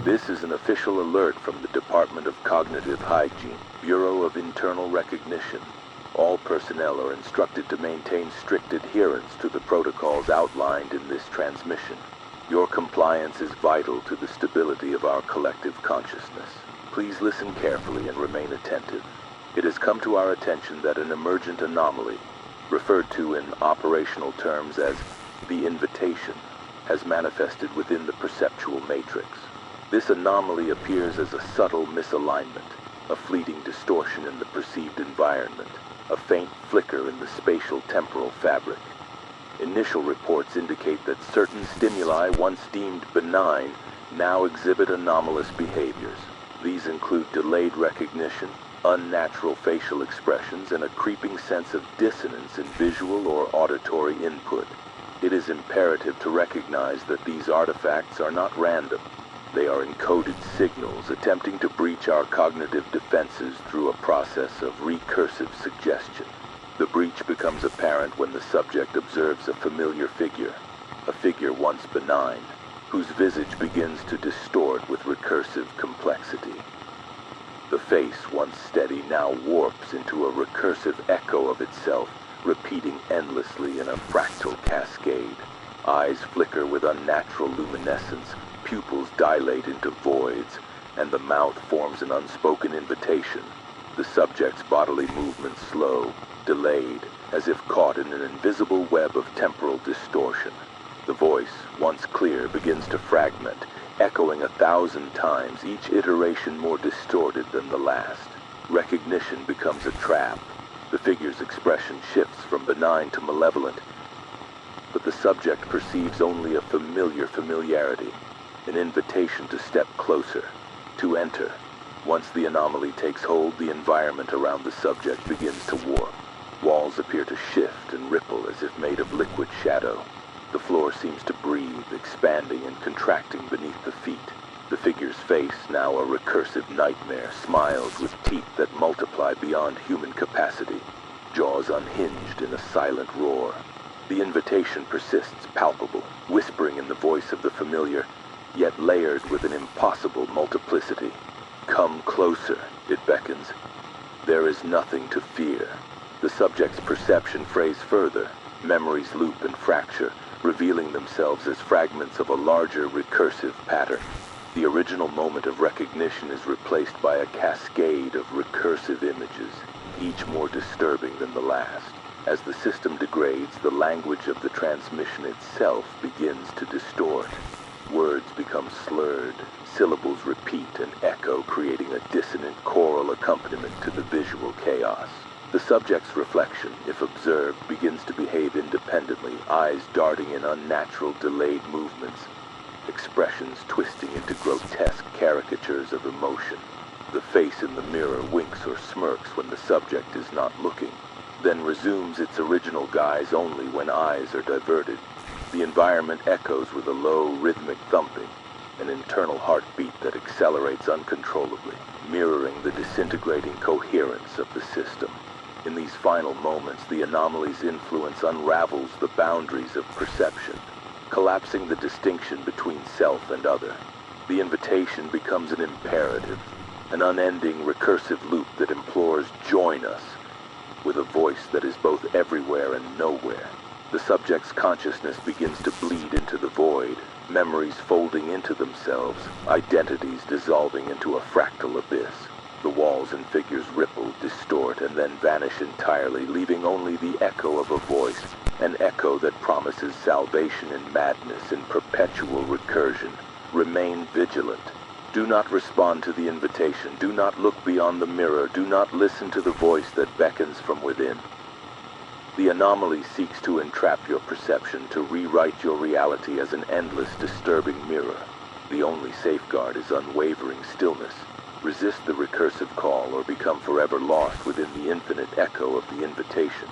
This is an official alert from the Department of Cognitive Hygiene, Bureau of Internal Recognition. All personnel are instructed to maintain strict adherence to the protocols outlined in this transmission. Your compliance is vital to the stability of our collective consciousness. Please listen carefully and remain attentive. It has come to our attention that an emergent anomaly, referred to in operational terms as the invitation, has manifested within the perceptual matrix. This anomaly appears as a subtle misalignment, a fleeting distortion in the perceived environment, a faint flicker in the spatial-temporal fabric. Initial reports indicate that certain stimuli once deemed benign now exhibit anomalous behaviors. These include delayed recognition, unnatural facial expressions, and a creeping sense of dissonance in visual or auditory input. It is imperative to recognize that these artifacts are not random. They are encoded signals attempting to breach our cognitive defenses through a process of recursive suggestion. The breach becomes apparent when the subject observes a familiar figure, a figure once benign, whose visage begins to distort with recursive complexity. The face, once steady, now warps into a recursive echo of itself, repeating endlessly in a fractal cascade. Eyes flicker with unnatural luminescence, pupils dilate into voids, and the mouth forms an unspoken invitation. The subject's bodily movements slow, delayed, as if caught in an invisible web of temporal distortion. The voice, once clear, begins to fragment, echoing 1,000 times, each iteration more distorted than the last. Recognition becomes a trap. The figure's expression shifts from benign to malevolent, but the subject perceives only a familiarity, an invitation to step closer, to enter. Once the anomaly takes hold, the environment around the subject begins to warp. Walls appear to shift and ripple as if made of liquid shadow. The floor seems to breathe, expanding and contracting beneath the feet. The figure's face, now a recursive nightmare, smiles with teeth that multiply beyond human capacity, jaws unhinged in a silent roar. The invitation persists, palpable, whispering in the voice of the familiar, yet layered with an impossible multiplicity. Come closer, it beckons. There is nothing to fear. The subject's perception frays further. Memories loop and fracture, revealing themselves as fragments of a larger recursive pattern. The original moment of recognition is replaced by a cascade of recursive images, each more disturbing than the last. As the system degrades, the language of the transmission itself begins to distort. Words become slurred, syllables repeat and echo, creating a dissonant choral accompaniment to the visual chaos. The subject's reflection, if observed, begins to behave independently, eyes darting in unnatural, delayed movements, expressions twisting into grotesque caricatures of emotion. The face in the mirror winks or smirks when the subject is not looking, then resumes its original guise only when eyes are diverted. The environment echoes with a low, rhythmic thumping, an internal heartbeat that accelerates uncontrollably, mirroring the disintegrating coherence of the system. In these final moments, the anomaly's influence unravels the boundaries of perception, collapsing the distinction between self and other. The invitation becomes an imperative, an unending recursive loop that implores, "Join us," with a voice that is both everywhere and nowhere. The subject's consciousness begins to bleed into the void, memories folding into themselves, identities dissolving into a fractal abyss. The walls and figures ripple, distort, and then vanish entirely, leaving only the echo of a voice, an echo that promises salvation in madness, in perpetual recursion. Remain vigilant. Do not respond to the invitation. Do not look beyond the mirror. Do not listen to the voice that beckons from within. The anomaly seeks to entrap your perception, to rewrite your reality as an endless, disturbing mirror. The only safeguard is unwavering stillness. Resist the recursive call or become forever lost within the infinite echo of the invitation.